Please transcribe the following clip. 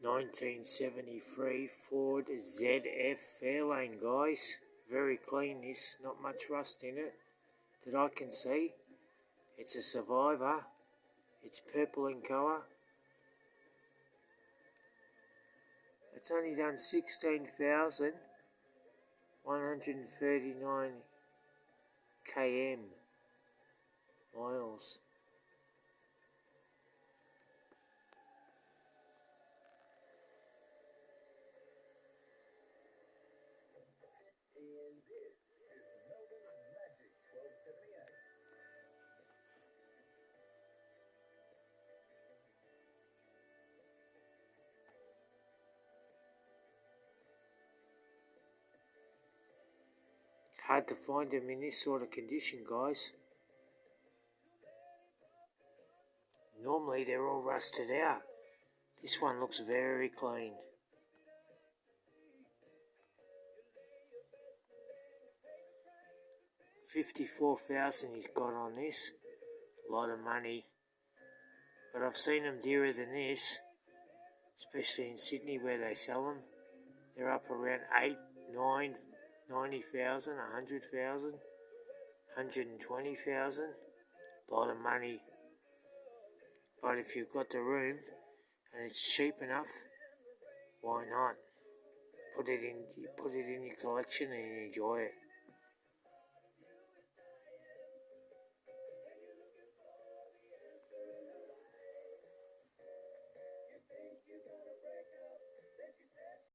1973 Ford ZF Fairlane, guys. Very clean this, not much rust in it that I can see. It's a Survivor. It's purple in colour. It's only done 16,139 km miles. Hard to find them in this sort of condition, guys. Normally they're all rusted out. This one looks very clean. $54,000 he's got on this. A lot of money. But I've seen them dearer than this, especially in Sydney where they sell them. They're up around 8, 9, 90,000, 100,000, 120,000. A lot of money. But if you've got the room and it's cheap enough, why not? Put it in your collection and enjoy it.